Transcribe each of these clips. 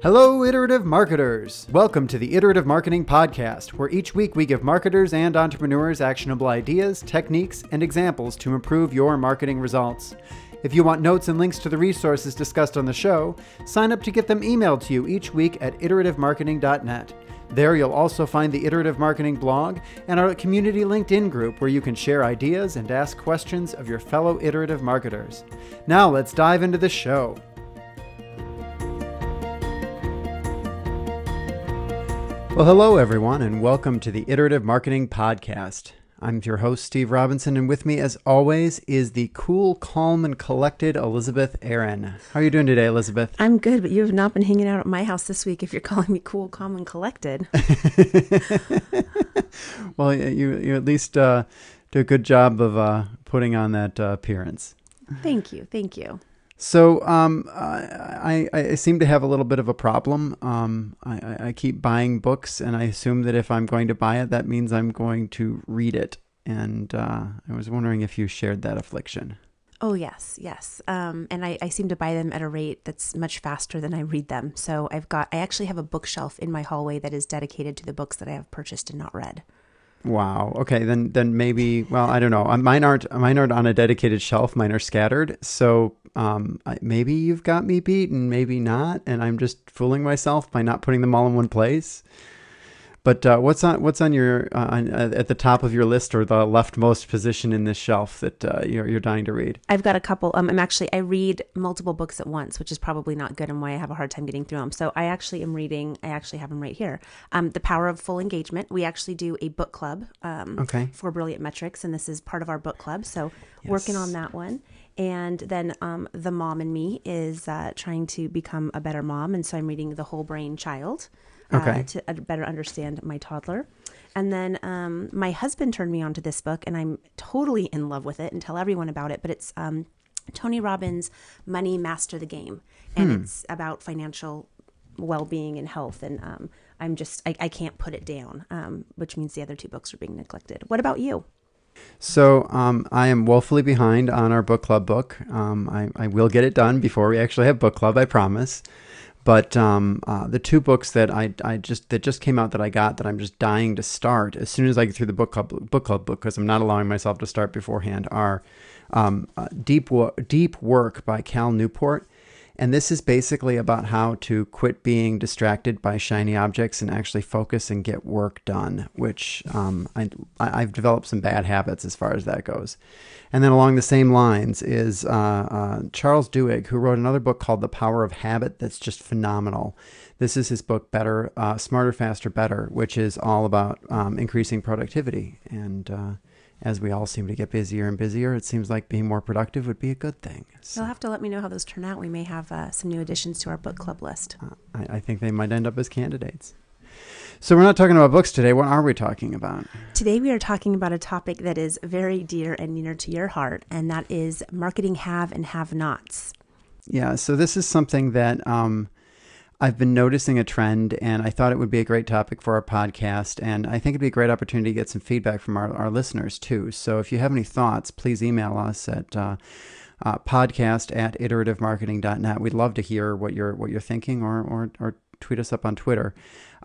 Hello, Iterative Marketers! Welcome to the Iterative Marketing Podcast, where each week we give marketers and entrepreneurs actionable ideas, techniques, and examples to improve your marketing results. If you want notes and links to the resources discussed on the show, sign up to get them emailed to you each week at iterativemarketing.net. There you'll also find the Iterative Marketing blog and our community LinkedIn group where you can share ideas and ask questions of your fellow iterative marketers. Now let's dive into the show. Well, hello everyone, and welcome to the Iterative Marketing Podcast. I'm your host, Steve Robinson, and with me, as always, is the cool, calm, and collected Elizabeth Aaron. How are you doing today, Elizabeth? I'm good, but you have not been hanging out at my house this week if you're calling me cool, calm, and collected. Well, you at least do a good job of putting on that appearance. Thank you. So I seem to have a little bit of a problem. I keep buying books, and I assume that if I'm going to buy it, that means I'm going to read it. And I was wondering if you shared that affliction. Oh, yes. And I seem to buy them at a rate that's much faster than I read them. So I actually have a bookshelf in my hallway that is dedicated to the books that I have purchased and not read. Wow. Okay. Then maybe, well, I don't know. Mine aren't on a dedicated shelf. Mine are scattered. So maybe you've got me beat and maybe not. And I'm just fooling myself by not putting them all in one place. But what's on your at the top of your list or the leftmost position in this shelf that you're dying to read? I've got a couple. I read multiple books at once, which is probably not good and why I have a hard time getting through them. So I actually have them right here. The Power of Full Engagement. We actually do a book club for Brilliant Metrics, and this is part of our book club. So Working on that one. And then The Mom in Me is trying to become a better mom. And so I'm reading The Whole Brain Child. To better understand my toddler. And then my husband turned me on to this book, and I'm totally in love with it and tell everyone about it. But it's Tony Robbins' Money Master the Game. And it's about financial well-being and health. And I can't put it down, which means the other two books are being neglected. What about you? So I am woefully behind on our book club book. I will get it done before we actually have book club, I promise. But the two books that that just came out that I got that I'm just dying to start as soon as I get through the book club book because I'm not allowing myself to start beforehand are Deep Work by Cal Newport. And this is basically about how to quit being distracted by shiny objects and actually focus and get work done, which I've developed some bad habits as far as that goes. And then along the same lines is Charles Duhigg, who wrote another book called The Power of Habit that's just phenomenal. This is his book, Better, Smarter, Faster, Better, which is all about increasing productivity. And as we all seem to get busier and busier, it seems like being more productive would be a good thing. So, you'll have to let me know how those turn out. We may have some new additions to our book club list. I think they might end up as candidates. So we're not talking about books today. What are we talking about? Today we are talking about a topic that is very dear and near to your heart, and that is marketing have and have-nots. Yeah, so this is something that I've been noticing a trend, and I thought it would be a great topic for our podcast, and I think it'd be a great opportunity to get some feedback from our listeners too. So if you have any thoughts, please email us at podcast@iterativemarketing.net. We'd love to hear what you're thinking, or tweet us up on Twitter.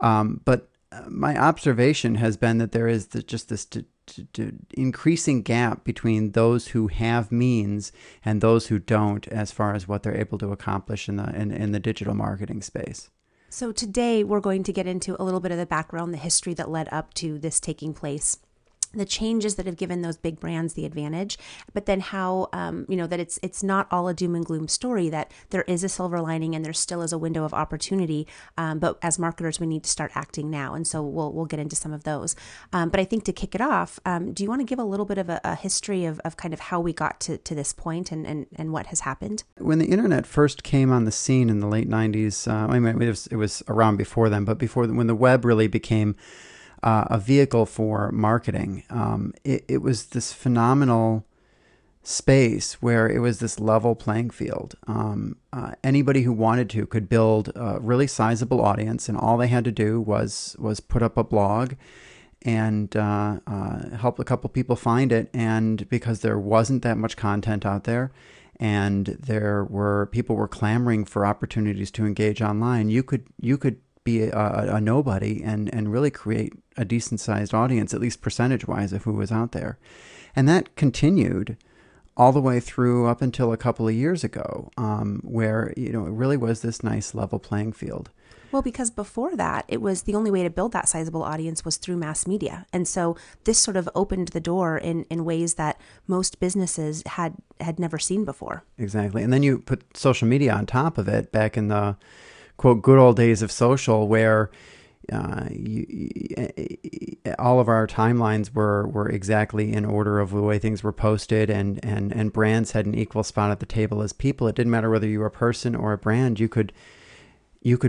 But my observation has been that there is just this increasing gap between those who have means and those who don't, as far as what they're able to accomplish in the digital marketing space. So today we're going to get into a little bit of the background, the history that led up to this taking place, the changes that have given those big brands the advantage, but then how, that it's not all a doom and gloom story, that there is a silver lining and there still is a window of opportunity. But as marketers, we need to start acting now. And so we'll get into some of those. But I think to kick it off, do you want to give a little bit of a history of kind of how we got to this point and what has happened? When the internet first came on the scene in the late 90s, it was around before then, but when the web really became a vehicle for marketing. It was this phenomenal space where it was this level playing field. Anybody who wanted to could build a really sizable audience, and all they had to do was put up a blog and help a couple people find it. And because there wasn't that much content out there, and there were people were clamoring for opportunities to engage online, you could be a nobody and really create a decent sized audience, at least percentage wise, of who was out there. And that continued all the way through up until a couple of years ago, where it really was this nice level playing field. Well, because before that, it was the only way to build that sizable audience was through mass media. And so this sort of opened the door in ways that most businesses had never seen before. Exactly. And then you put social media on top of it back in the, quote, good old days of social, where all of our timelines were exactly in order of the way things were posted, and brands had an equal spot at the table as people. It didn't matter whether you were a person or a brand. You could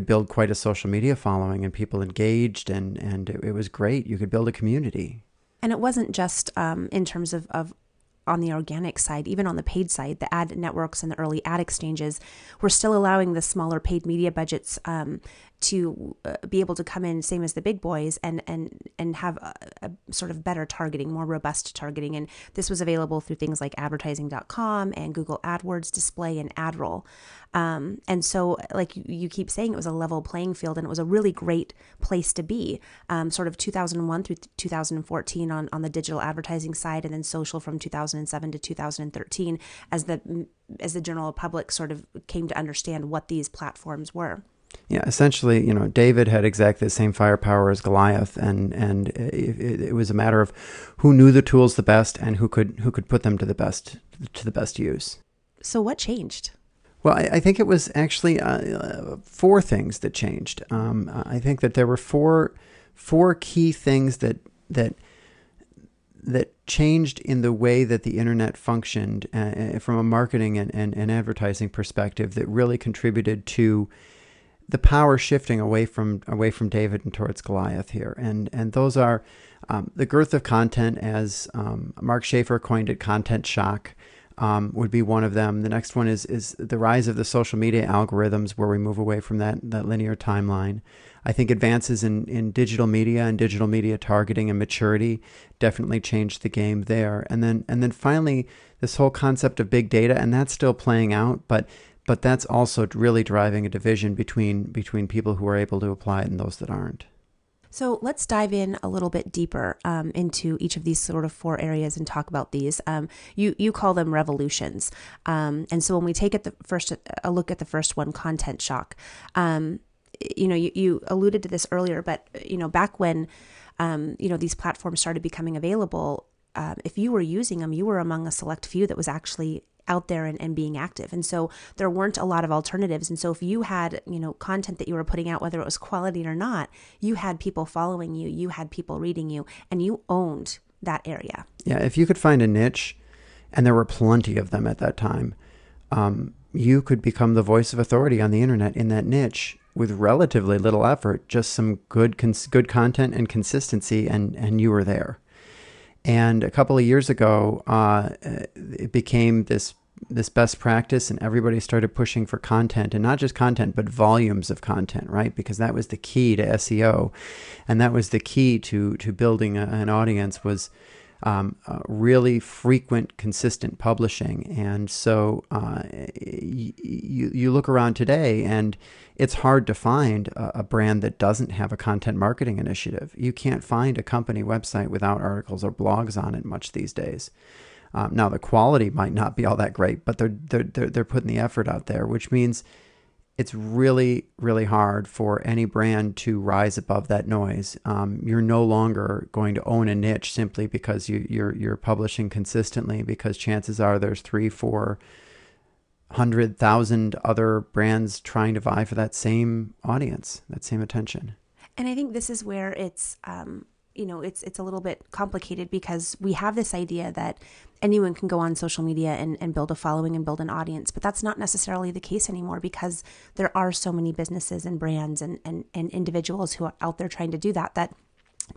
build quite a social media following, and people engaged, and it was great. You could build a community. And it wasn't just in terms of on the organic side, even on the paid side, the ad networks and the early ad exchanges were still allowing the smaller paid media budgets to be able to come in, same as the big boys, and have a sort of better targeting, more robust targeting. And this was available through things like advertising.com and Google AdWords display and AdRoll. And so, like you keep saying, it was a level playing field, and it was a really great place to be, sort of 2001 through 2014 on the digital advertising side, and then social from 2007 to 2013 as the general public sort of came to understand what these platforms were. Yeah, essentially, David had exactly the same firepower as Goliath, and it was a matter of who knew the tools the best and who could put them to the best use. So what changed? Well, I think it was actually four things that changed. I think that there were four key things that changed in the way that the internet functioned from a marketing and advertising perspective that really contributed to the power shifting away from David and towards Goliath here. And those are the girth of content, as Mark Schaefer coined it, content shock. Would be one of them. The next one is the rise of the social media algorithms, where we move away from that linear timeline. I think advances in digital media and digital media targeting and maturity definitely changed the game there. And then finally, this whole concept of big data, and that's still playing out, but that's also really driving a division between people who are able to apply it and those that aren't. So let's dive in a little bit deeper into each of these sort of four areas and talk about these. You call them revolutions. And so when we take a look at the first one, content shock, you alluded to this earlier, but back when these platforms started becoming available, if you were using them, you were among a select few that was actually out there and being active. And so there weren't a lot of alternatives. And so if you had, content that you were putting out, whether it was quality or not, you had people following you, you had people reading you, and you owned that area. Yeah. If you could find a niche, and there were plenty of them at that time, you could become the voice of authority on the internet in that niche with relatively little effort, just some good content and consistency, and you were there. And a couple of years ago, it became this best practice, and everybody started pushing for content, and not just content, but volumes of content, right? Because that was the key to SEO, and that was the key to building an audience, was really frequent, consistent publishing. And so you look around today, and it's hard to find a brand that doesn't have a content marketing initiative. You can't find a company website without articles or blogs on it much these days. Now the quality might not be all that great, but they're putting the effort out there, which means it's really, really hard for any brand to rise above that noise. You're no longer going to own a niche simply because you're publishing consistently, because chances are there's 300,000-400,000 other brands trying to vie for that same audience, that same attention. And I think this is where it's it's a little bit complicated, because we have this idea that anyone can go on social media and build a following and build an audience, but that's not necessarily the case anymore, because there are so many businesses and brands and individuals who are out there trying to do that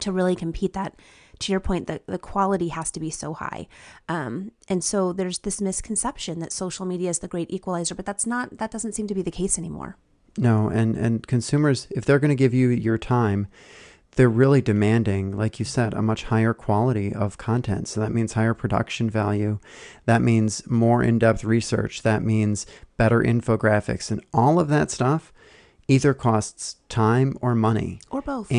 to really compete, that, to your point, the quality has to be so high. And so there's this misconception that social media is the great equalizer, but that doesn't seem to be the case anymore. No, and consumers, if they're going to give you your time, they're really demanding, like you said, a much higher quality of content. So that means higher production value. That means more in-depth research. That means better infographics, and all of that stuff either costs time or money, or both.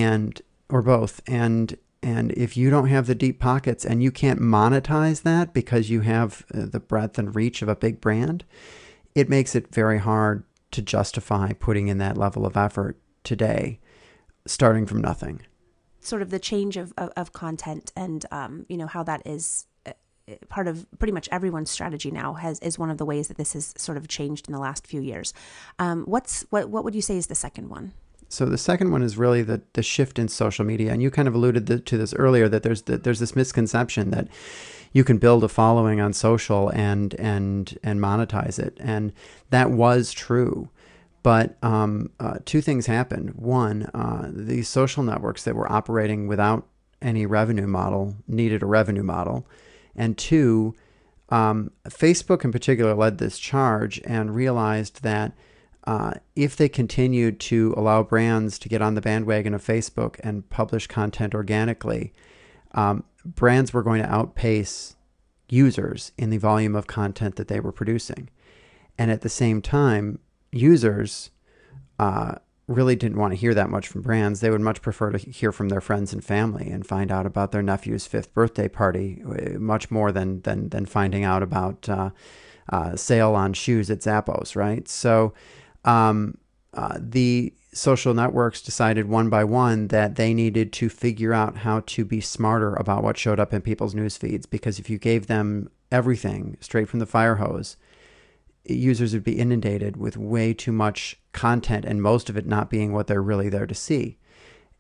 Or both. And if you don't have the deep pockets and you can't monetize that because you have the breadth and reach of a big brand, it makes it very hard to justify putting in that level of effort today, starting from nothing. Sort of the change of content, and how that is part of pretty much everyone's strategy now is one of the ways that this has sort of changed in the last few years. What would you say is the second one? So the second one is really the shift in social media, and you kind of alluded to this earlier, that there's this misconception that you can build a following on social and monetize it, and that was true. But two things happened. One, these social networks that were operating without any revenue model needed a revenue model, and two, Facebook in particular led this charge and realized that if they continued to allow brands to get on the bandwagon of Facebook and publish content organically, brands were going to outpace users in the volume of content that they were producing. And at the same time, users really didn't want to hear that much from brands. They would much prefer to hear from their friends and family and find out about their nephew's 5th birthday party, much more than finding out about sale on shoes at Zappos, right? So the social networks decided one by one that they needed to figure out how to be smarter about what showed up in people's news feeds, because if you gave them everything straight from the fire hose, users would be inundated with way too much content, and most of it not being what they're really there to see.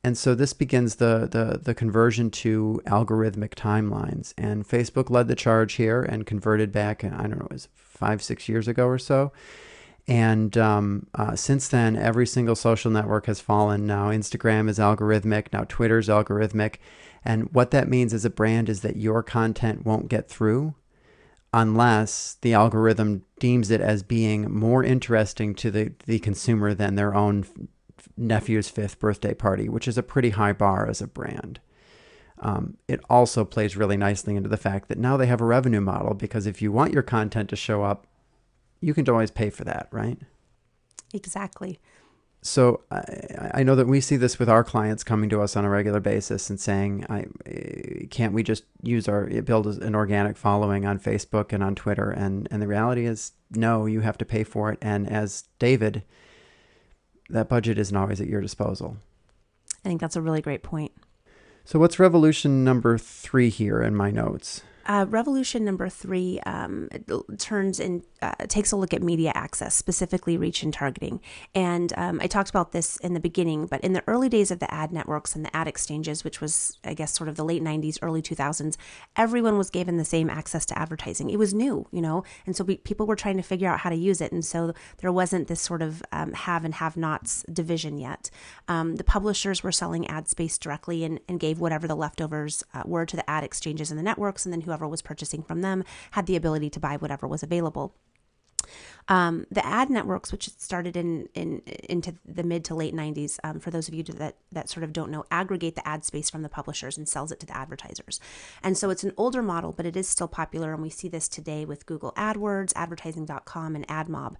And so this begins the conversion to algorithmic timelines. And Facebook led the charge here and converted back, I don't know, it was 5-6 years ago or so. And since then, every single social network has fallen. Now Instagram is algorithmic. Now Twitter is algorithmic. And what that means as a brand is that your content won't get through unless the algorithm deems it as being more interesting to the consumer than their own nephew's 5th birthday party, which is a pretty high bar as a brand. It also plays really nicely into the fact that now they have a revenue model, because if you want your content to show up, you can always pay for that, right? Exactly. So I know that we see this with our clients coming to us on a regular basis and saying, can't we just build an organic following on Facebook and on Twitter? And the reality is, no, you have to pay for it. And as David, that budget isn't always at your disposal. I think that's a really great point. So what's revolution number 3 here in my notes? Revolution number 3 takes a look at media access, specifically reach and targeting. And I talked about this in the beginning, but in the early days of the ad networks and the ad exchanges, which was, I guess, sort of the late 90s, early 2000s, everyone was given the same access to advertising. It was new, and so people were trying to figure out how to use it. And so there wasn't this sort of have and have-nots division yet. The publishers were selling ad space directly and gave whatever the leftovers were to the ad exchanges and the networks, and then whoever was purchasing from them had the ability to buy whatever was available. The ad networks, which started into the mid to late 90s, for those of you that sort of don't know, aggregate the ad space from the publishers and sells it to the advertisers. And so it's an older model, but it is still popular, and we see this today with Google AdWords, Advertising.com, and AdMob.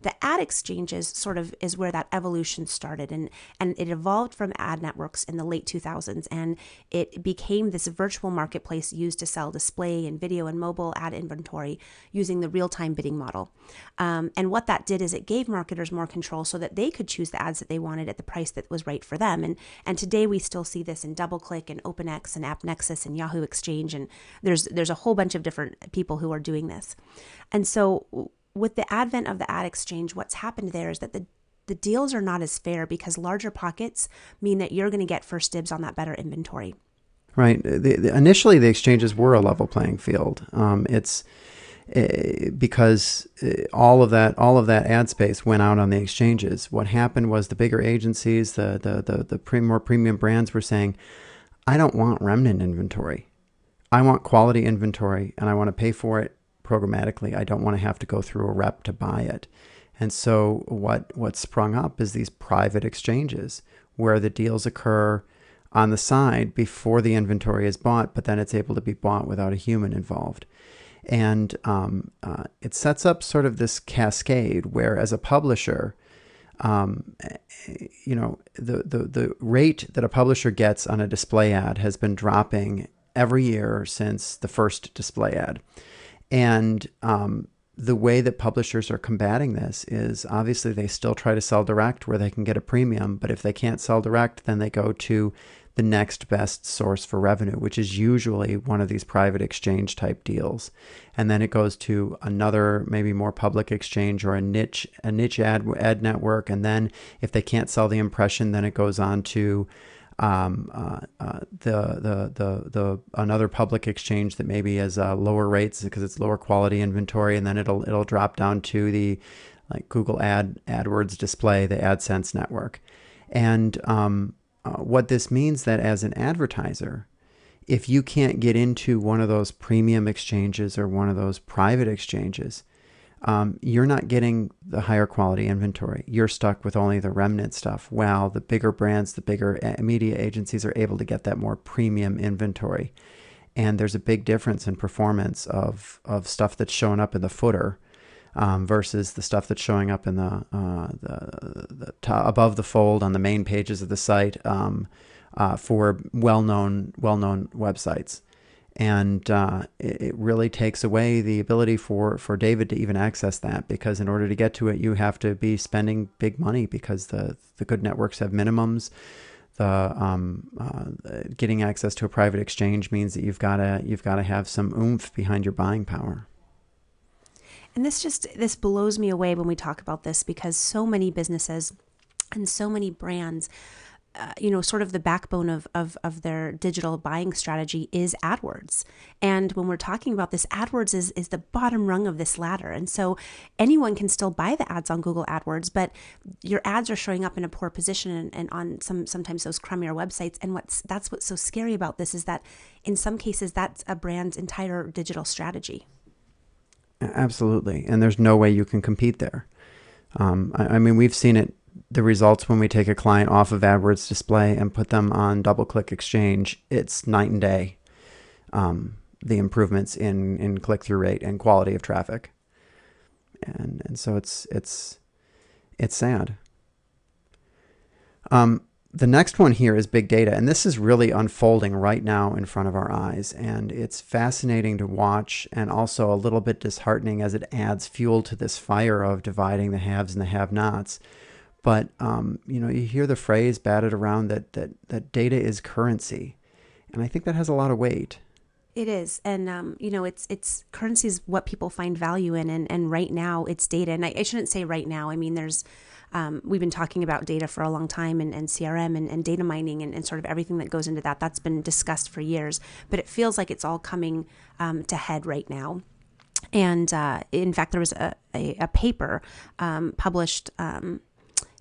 The ad exchanges sort of is where that evolution started, and it evolved from ad networks in the late 2000s, and it became this virtual marketplace used to sell display and video and mobile ad inventory using the real-time bidding model. And what that did is it gave marketers more control so that they could choose the ads that they wanted at the price that was right for them. And today we still see this in DoubleClick and OpenX and AppNexus and Yahoo Exchange, and there's a whole bunch of different people who are doing this. And so with the advent of the ad exchange, what's happened there is that the deals are not as fair, because larger pockets mean that you're going to get first dibs on that better inventory. Right. Initially, the exchanges were a level playing field. It's because all of that ad space went out on the exchanges. What happened was the bigger agencies, the more premium brands were saying, I don't want remnant inventory. I want quality inventory, and I want to pay for it programmatically. I don't want to have to go through a rep to buy it. And so what sprung up is these private exchanges where the deals occur on the side before the inventory is bought, but then it's able to be bought without a human involved. And it sets up sort of this cascade where, as a publisher, the rate that a publisher gets on a display ad has been dropping every year since the first display ad. And the way that publishers are combating this is obviously they still try to sell direct where they can get a premium, but if they can't sell direct, then they go to the next best source for revenue, which is usually one of these private exchange type deals. And then it goes to another, maybe more public exchange or a niche ad network. And then if they can't sell the impression, then it goes on to another public exchange that maybe has lower rates because it's lower quality inventory, and then it'll drop down to the like Google AdWords display, the AdSense network. And what this means that as an advertiser, if you can't get into one of those premium exchanges or one of those private exchanges, you're not getting the higher quality inventory. You're stuck with only the remnant stuff. While the bigger brands, the bigger media agencies are able to get that more premium inventory. And there's a big difference in performance of stuff that's showing up in the footer versus the stuff that's showing up in the above the fold on the main pages of the site for well-known websites. And it really takes away the ability for David to even access that, because in order to get to it, you have to be spending big money because the good networks have minimums. Getting access to a private exchange means that you've got to have some oomph behind your buying power. And this blows me away when we talk about this, because so many businesses and so many brands, sort of the backbone of their digital buying strategy is AdWords. And when we're talking about this, AdWords is the bottom rung of this ladder. And so anyone can still buy the ads on Google AdWords, but your ads are showing up in a poor position and on sometimes those crummier websites. And that's what's so scary about this, is that in some cases that's a brand's entire digital strategy. Absolutely. And there's no way you can compete there. I mean, we've seen it, the results when we take a client off of AdWords display and put them on DoubleClick Exchange. It's night and day, the improvements in click-through rate and quality of traffic. And so it's sad. The next one here is big data, and this is really unfolding right now in front of our eyes, and it's fascinating to watch and also a little bit disheartening as it adds fuel to this fire of dividing the haves and the have-nots. But you hear the phrase batted around that data is currency, and I think that has a lot of weight. It is. And, it's currency is what people find value in. And right now it's data. And I shouldn't say right now. I mean, we've been talking about data for a long time, and CRM and data mining and sort of everything that goes into that. That's been discussed for years, but it feels like it's all coming to head right now. And in fact, there was a paper published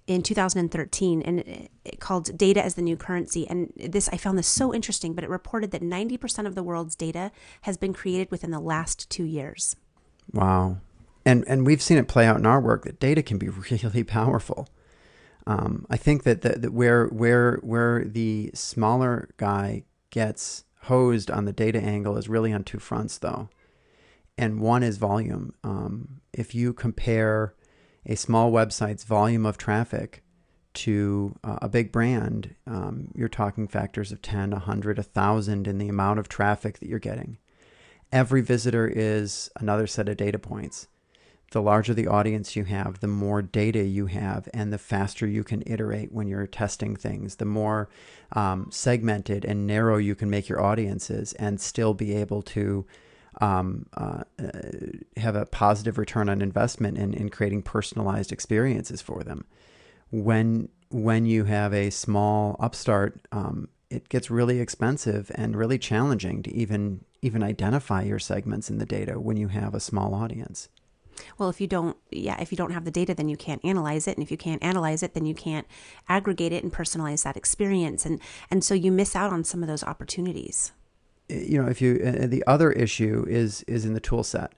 in 2013, and it called Data as the New Currency. And I found this so interesting, but it reported that 90% of the world's data has been created within the last 2 years. Wow. And we've seen it play out in our work that data can be really powerful. I think that where the smaller guy gets hosed on the data angle is really on two fronts, though. And one is volume. If you compare a small website's volume of traffic to a big brand, you're talking factors of 10, 100, 1,000 in the amount of traffic that you're getting. Every visitor is another set of data points. The larger the audience you have, the more data you have, and the faster you can iterate when you're testing things, the more segmented and narrow you can make your audiences and still be able to have a positive return on investment in creating personalized experiences for them. When you have a small upstart, it gets really expensive and really challenging to even identify your segments in the data when you have a small audience. Well, if you don't have the data, then you can't analyze it. And if you can't analyze it, then you can't aggregate it and personalize that experience. And so you miss out on some of those opportunities. The other issue is in the tool set.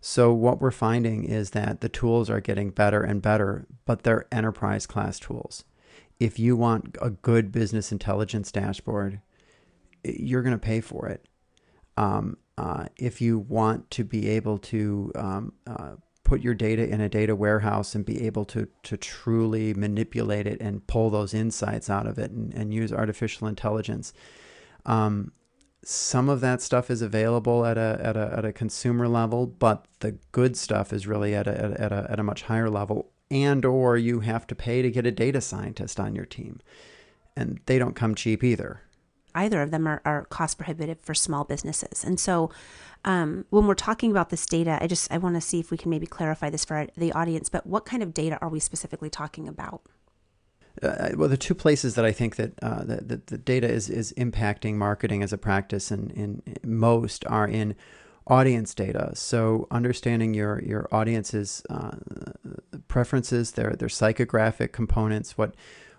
So what we're finding is that the tools are getting better and better, but they're enterprise class tools. if you want a good business intelligence dashboard, you're going to pay for it. If you want to be able to put your data in a data warehouse and be able to truly manipulate it and pull those insights out of it and use artificial intelligence, some of that stuff is available at a consumer level, but the good stuff is really at a much higher level, and or you have to pay to get a data scientist on your team, and they don't come cheap either. Either of them are cost prohibitive for small businesses. And so when we're talking about this data, I want to see if we can maybe clarify this for the audience, but what kind of data are we specifically talking about? Well, the two places that I think that the data is impacting marketing as a practice in most are in audience data. So understanding your audience's preferences, their psychographic components, what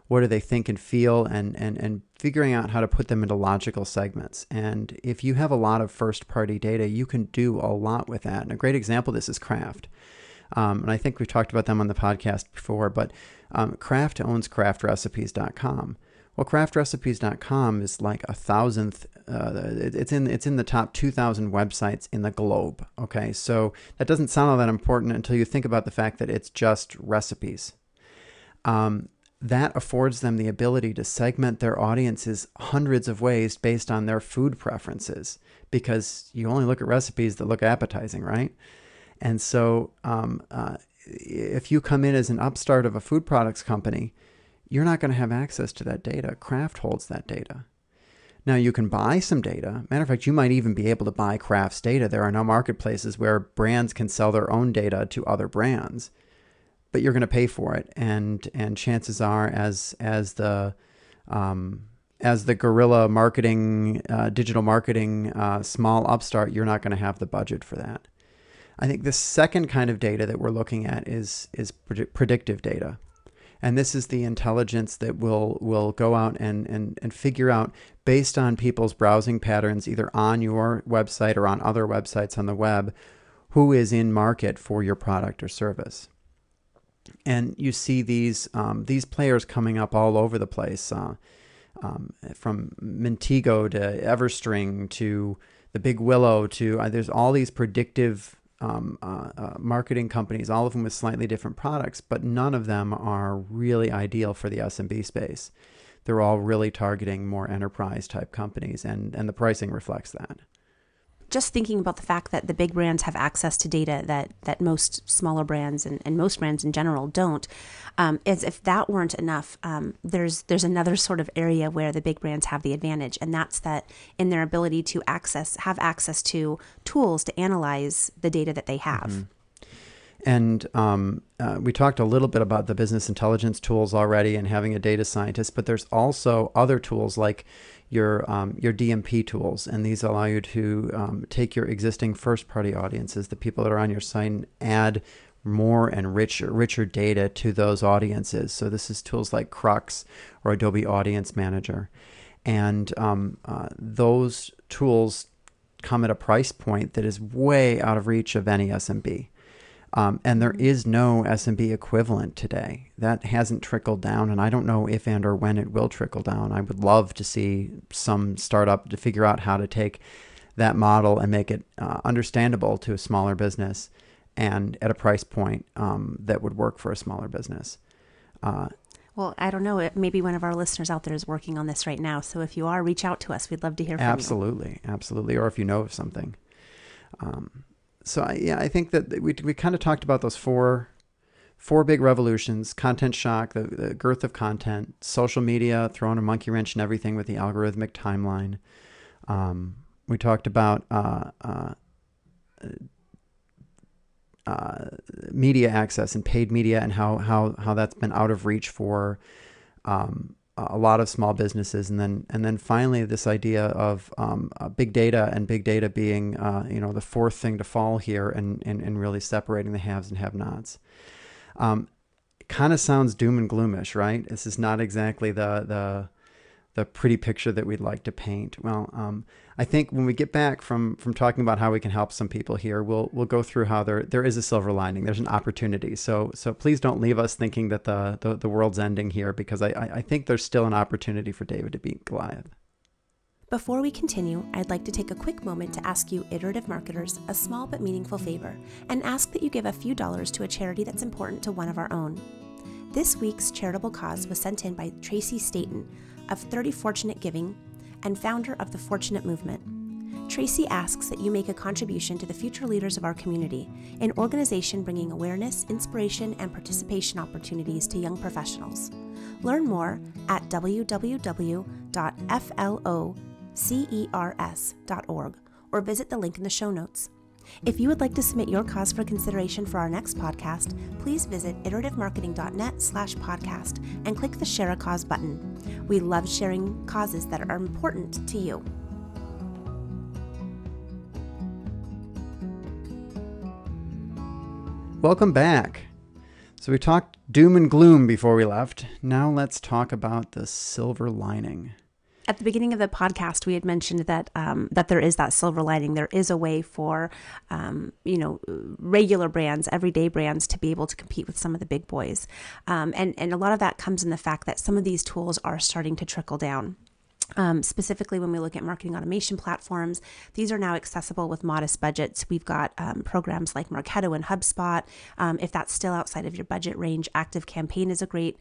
do they think and feel, and figuring out how to put them into logical segments. And if you have a lot of first-party data, you can do a lot with that. And a great example of this is Kraft. And I think we've talked about them on the podcast before, but Kraft owns craftrecipes.com. Well, craftrecipes.com is like 1,000th. It's in the top 2,000 websites in the globe. Okay, so that doesn't sound all that important until you think about the fact that it's just recipes. That affords them the ability to segment their audiences hundreds of ways based on their food preferences, because you only look at recipes that look appetizing, right? And so if you come in as an upstart of a food products company, you're not going to have access to that data. Kraft holds that data. Now, you can buy some data. Matter of fact, you might even be able to buy Kraft's data. There are now marketplaces where brands can sell their own data to other brands, but you're going to pay for it. And chances are, as the guerrilla marketing, digital marketing, small upstart, you're not going to have the budget for that. I think the second kind of data that we're looking at is predictive data. And this is the intelligence that will go out and figure out, based on people's browsing patterns, either on your website or on other websites on the web, who is in market for your product or service. And you see these players coming up all over the place, from Mintigo to Everstring to the Big Willow to there's all these predictive marketing companies, all of them with slightly different products, but none of them are really ideal for the SMB space. They're all really targeting more enterprise type companies, and the pricing reflects that. Just thinking about the fact that the big brands have access to data that most smaller brands and most brands in general don't, as if that weren't enough, there's another sort of area where the big brands have the advantage, and that's that in their ability to have access to tools to analyze the data that they have. Mm-hmm. And we talked a little bit about the business intelligence tools already and having a data scientist, but there's also other tools like your DMP tools, and these allow you to take your existing first-party audiences, the people that are on your site, and add more and richer data to those audiences. So this is tools like Crux or Adobe Audience Manager, and those tools come at a price point that is way out of reach of any SMB. And there is no SMB equivalent today. That hasn't trickled down, and I don't know if and or when it will trickle down. I would love to see some startup to figure out how to take that model and make it understandable to a smaller business and at a price point that would work for a smaller business. Well, I don't know. Maybe one of our listeners out there is working on this right now. So if you are, reach out to us. We'd love to hear from you. Absolutely. Or if you know of something. So I think that we kind of talked about those four big revolutions: content shock, the girth of content, social media throwing a monkey wrench in everything with the algorithmic timeline. We talked about media access and paid media, and how that's been out of reach for a lot of small businesses, and then finally this idea of big data, and big data being the fourth thing to fall here, and really separating the haves and have-nots. Kind of sounds doom and gloomish, right? This is not exactly the the pretty picture that we'd like to paint. Well, I think when we get back from talking about how we can help some people here, we'll go through how there is a silver lining. There's an opportunity. So please don't leave us thinking that the world's ending here, because I think there's still an opportunity for David to beat Goliath. Before we continue, I'd like to take a quick moment to ask you iterative marketers a small but meaningful favor, and ask that you give a few dollars to a charity that's important to one of our own. This week's charitable cause was sent in by Tracy Staten of 30 Fortunate Giving and founder of the Fortunate Movement. Tracy asks that you make a contribution to the future leaders of our community, an organization bringing awareness, inspiration, and participation opportunities to young professionals. Learn more at www.flocers.org or visit the link in the show notes. If you would like to submit your cause for consideration for our next podcast, please visit iterativemarketing.net/podcast and click the Share a Cause button. We love sharing causes that are important to you. Welcome back. So we talked doom and gloom before we left. Now let's talk about the silver lining. At the beginning of the podcast, we had mentioned that that there is that silver lining. There is a way for, regular brands, everyday brands, to be able to compete with some of the big boys. And a lot of that comes in the fact that some of these tools are starting to trickle down. Specifically, when we look at marketing automation platforms, these are now accessible with modest budgets. We've got programs like Marketo and HubSpot. If that's still outside of your budget range, ActiveCampaign is a great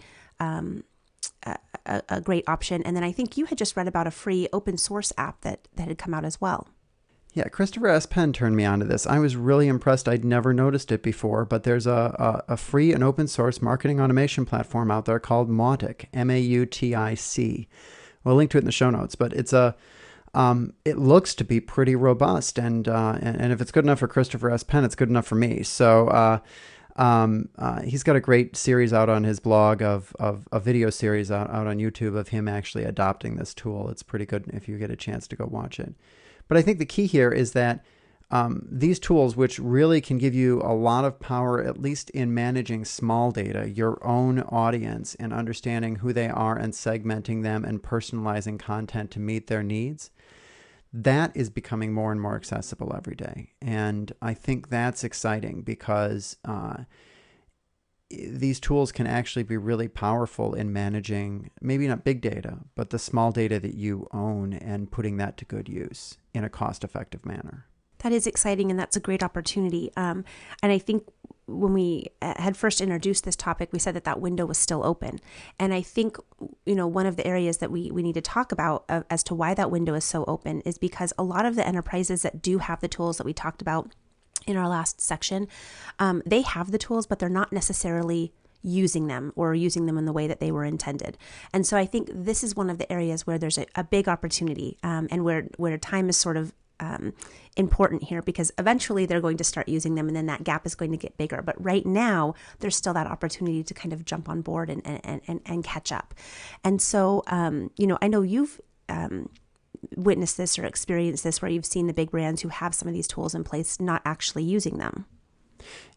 option. And then I think you had just read about a free open source app that had come out as well. Yeah, Christopher S. Penn turned me on to this. I was really impressed. I'd never noticed it before, but there's a free and open source marketing automation platform out there called Mautic, Mautic. We'll link to it in the show notes, but it's it looks to be pretty robust, and if it's good enough for Christopher S. Penn, it's good enough for me. So he's got a great series out on his blog of a video series out on YouTube of him actually adopting this tool. It's pretty good if you get a chance to go watch it. But I think the key here is that these tools, which really can give you a lot of power, at least in managing small data, your own audience, and understanding who they are and segmenting them and personalizing content to meet their needs, that is becoming more and more accessible every day. And I think that's exciting because these tools can actually be really powerful in managing, maybe not big data, but the small data that you own, and putting that to good use in a cost-effective manner. That is exciting, and that's a great opportunity. And I think when we had first introduced this topic, we said that window was still open. And I think, one of the areas that we need to talk about as to why that window is so open is because a lot of the enterprises that do have the tools that we talked about in our last section, they have the tools, but they're not necessarily using them or using them in the way that they were intended. And so I think this is one of the areas where there's a big opportunity, and where time is sort of important here, because eventually they're going to start using them, and then that gap is going to get bigger. But right now, there's still that opportunity to kind of jump on board and catch up. And so, I know you've witnessed this or experienced this, where you've seen the big brands who have some of these tools in place not actually using them.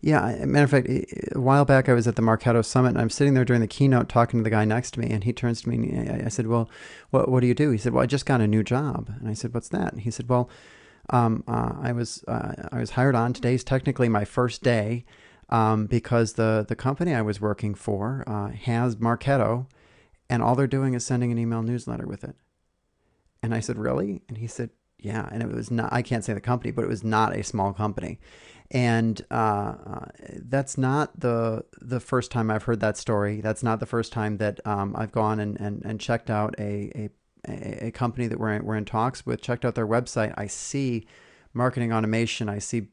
Yeah, as a matter of fact, a while back I was at the Marketo Summit, and I'm sitting there during the keynote talking to the guy next to me, and he turns to me and I said, well, what do you do? He said, well, I just got a new job. And I said, what's that? And he said, well, I was hired on. Today's technically my first day, because the company I was working for has Marketo, and all they're doing is sending an email newsletter with it. And I said, really? And he said, yeah. And it was not, I can't say the company, but it was not a small company. And that's not the first time I've heard that story. That's not the first time that I've gone and checked out a company that we're in talks with, checked out their website. I see marketing automation. I see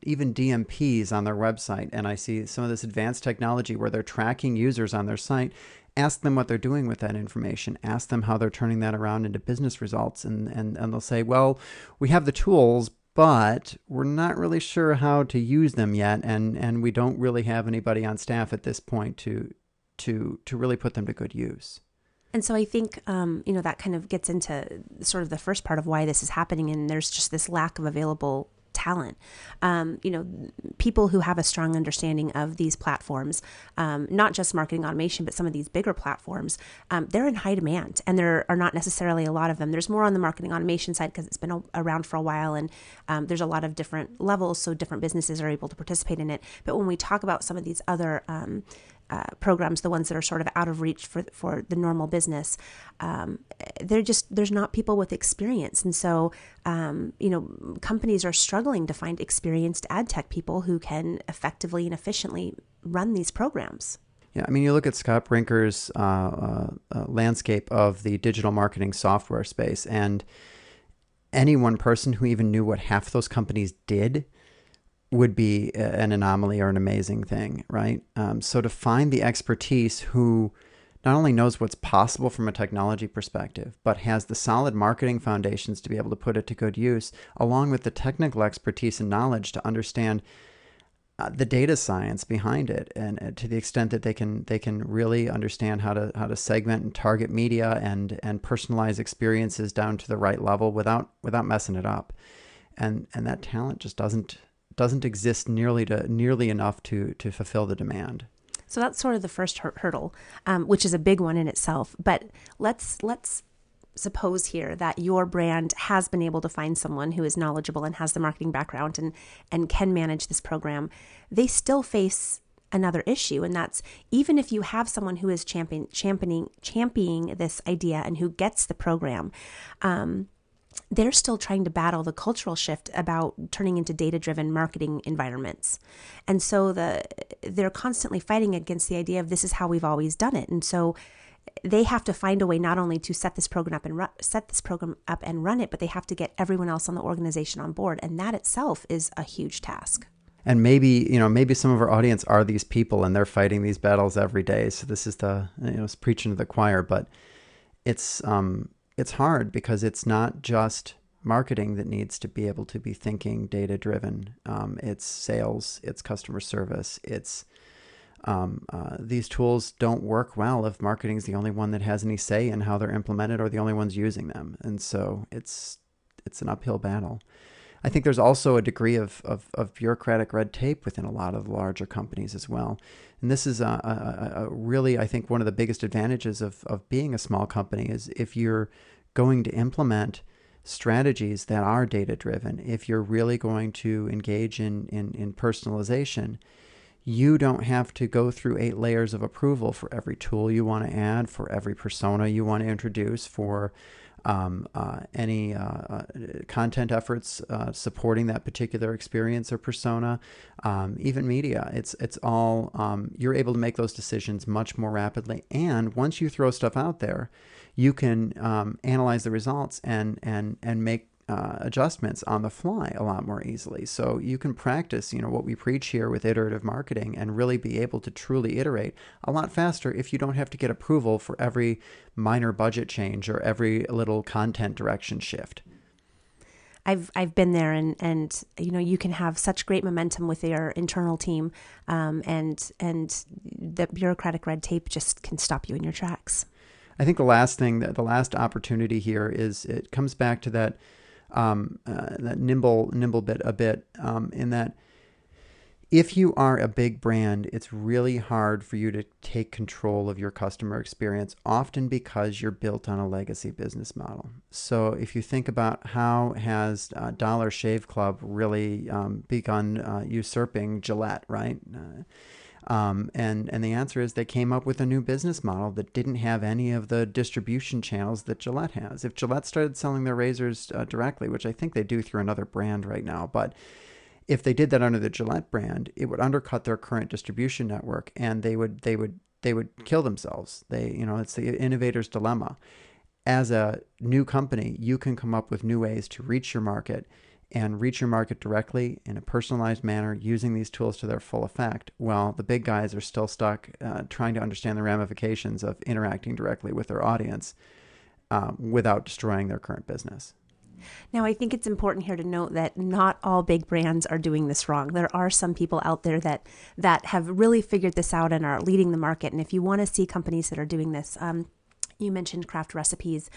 even DMPs on their website, and I see some of this advanced technology where they're tracking users on their site. Ask them what they're doing with that information. Ask them how they're turning that around into business results, and they'll say, well, we have the tools, but we're not really sure how to use them yet, and we don't really have anybody on staff at this point to really put them to good use. And so I think, that kind of gets into sort of the first part of why this is happening, and there's just this lack of available talent. People who have a strong understanding of these platforms, not just marketing automation, but some of these bigger platforms, they're in high demand, and there are not necessarily a lot of them. There's more on the marketing automation side because it's been around for a while, and there's a lot of different levels, so different businesses are able to participate in it. But when we talk about some of these other programs, the ones that are sort of out of reach for the normal business, there's not people with experience. And so, companies are struggling to find experienced ad tech people who can effectively and efficiently run these programs. Yeah, I mean, you look at Scott Brinker's landscape of the digital marketing software space, and any one person who even knew what half those companies did would be an anomaly or an amazing thing, right? So to find the expertise who not only knows what's possible from a technology perspective, but has the solid marketing foundations to be able to put it to good use, along with the technical expertise and knowledge to understand the data science behind it, and to the extent that they can really understand how to segment and target media and personalize experiences down to the right level without messing it up, and that talent just doesn't exist nearly enough to fulfill the demand. So that's sort of the first hurdle, which is a big one in itself. But let's suppose here that your brand has been able to find someone who is knowledgeable and has the marketing background and can manage this program. They still face another issue, and that's even if you have someone who is championing this idea and who gets the program, they're still trying to battle the cultural shift about turning into data-driven marketing environments. And so they're constantly fighting against the idea of this is how we've always done it. And so they have to find a way not only to set this program up and run it, but they have to get everyone else on the organization on board. And that itself is a huge task. And maybe some of our audience are these people and they're fighting these battles every day. So this is it's preaching to the choir, but it's hard because it's not just marketing that needs to be able to be thinking data driven. It's sales, it's customer service, it's these tools don't work well if marketing is the only one that has any say in how they're implemented or the only ones using them. And so it's an uphill battle. I think there's also a degree of bureaucratic red tape within a lot of the larger companies as well. And this is a really, I think, one of the biggest advantages of being a small company is if you're going to implement strategies that are data-driven, if you're really going to engage in personalization, you don't have to go through 8 layers of approval for every tool you want to add, for every persona you want to introduce, for any content efforts supporting that particular experience or persona, even media. It's all, you're able to make those decisions much more rapidly. And once you throw stuff out there, you can analyze the results and make adjustments on the fly a lot more easily. So you can practice, what we preach here with iterative marketing and really be able to truly iterate a lot faster if you don't have to get approval for every minor budget change or every little content direction shift. I've been there, and you can have such great momentum with your internal team, and the bureaucratic red tape just can stop you in your tracks. I think the last opportunity here is it comes back to that nimble bit a bit, in that if you are a big brand, it's really hard for you to take control of your customer experience, often because you're built on a legacy business model. So if you think about how has Dollar Shave Club really begun usurping Gillette, right? And the answer is they came up with a new business model that didn't have any of the distribution channels that Gillette has. If Gillette started selling their razors directly, which I think they do through another brand right now, but if they did that under the Gillette brand, it would undercut their current distribution network, and they would kill themselves. It's the innovator's dilemma. As a new company, you can come up with new ways to reach your market and reach your market directly in a personalized manner using these tools to their full effect, while the big guys are still stuck trying to understand the ramifications of interacting directly with their audience without destroying their current business. Now, I think it's important here to note that not all big brands are doing this wrong. There are some people out there that have really figured this out and are leading the market. And if you want to see companies that are doing this, you mentioned Craft Recipes.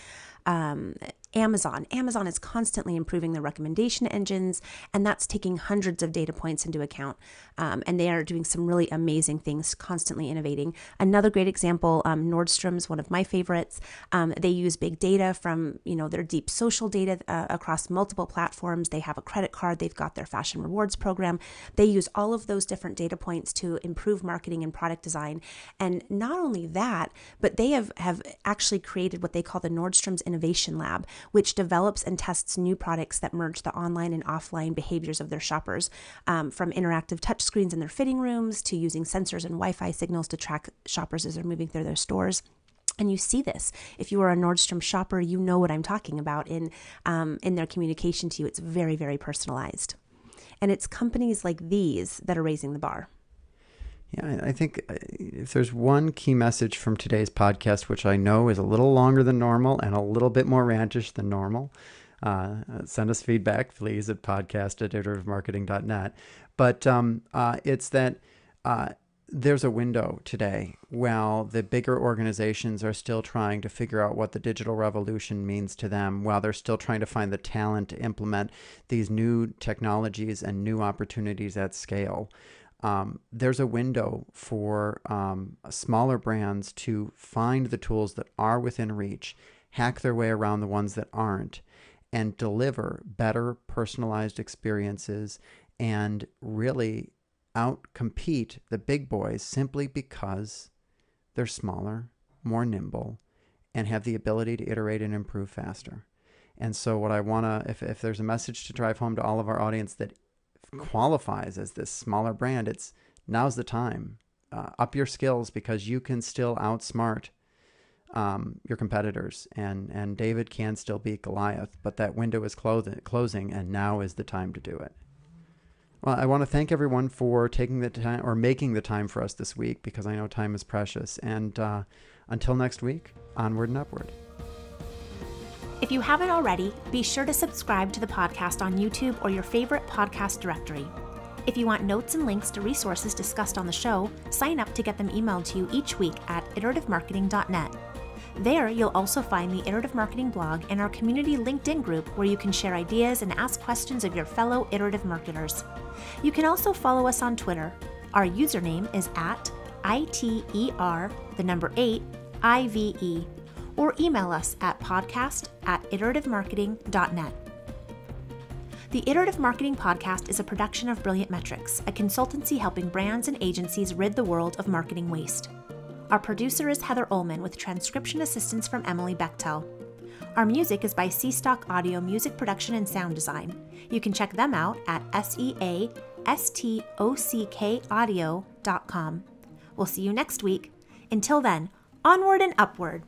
Amazon is constantly improving their recommendation engines, and that's taking hundreds of data points into account. And they are doing some really amazing things, constantly innovating. Another great example, Nordstrom's one of my favorites. They use big data from, their deep social data across multiple platforms. They have a credit card. They've got their fashion rewards program. They use all of those different data points to improve marketing and product design. And not only that, but they have actually created what they call the Nordstrom's Innovation Lab, which develops and tests new products that merge the online and offline behaviors of their shoppers, from interactive touchscreens in their fitting rooms to using sensors and Wi-Fi signals to track shoppers as they're moving through their stores. And you see this. If you are a Nordstrom shopper, you know what I'm talking about in their communication to you. It's very, very personalized. And it's companies like these that are raising the bar. Yeah, I think if there's one key message from today's podcast, which I know is a little longer than normal and a little bit more rantish than normal, send us feedback, please, at podcast@iterative-marketing.net. But it's that there's a window today while the bigger organizations are still trying to figure out what the digital revolution means to them, while they're still trying to find the talent to implement these new technologies and new opportunities at scale. There's a window for smaller brands to find the tools that are within reach, hack their way around the ones that aren't, and deliver better personalized experiences and really outcompete the big boys simply because they're smaller, more nimble, and have the ability to iterate and improve faster. And so what I want to, if there's a message to drive home to all of our audience that qualifies as this smaller brand, it's now's the time. Up your skills, because you can still outsmart your competitors, and David can still beat Goliath, but that window is closing, and now is the time to do it. Well, I want to thank everyone for taking the time or making the time for us this week, because I know time is precious. And until next week, onward and upward. If you haven't already, be sure to subscribe to the podcast on YouTube or your favorite podcast directory. If you want notes and links to resources discussed on the show, sign up to get them emailed to you each week at iterative-marketing.net. There, you'll also find the Iterative Marketing blog and our community LinkedIn group, where you can share ideas and ask questions of your fellow iterative marketers. You can also follow us on Twitter. Our username is @ITER8IVE, or email us at podcast@iterative-marketing.net. The Iterative Marketing Podcast is a production of Brilliant Metrics, a consultancy helping brands and agencies rid the world of marketing waste. Our producer is Heather Ullman, with transcription assistance from Emily Bechtel. Our music is by C-Stock Audio Music Production and Sound Design. You can check them out at seastockaudio.com. We'll see you next week. Until then, onward and upward.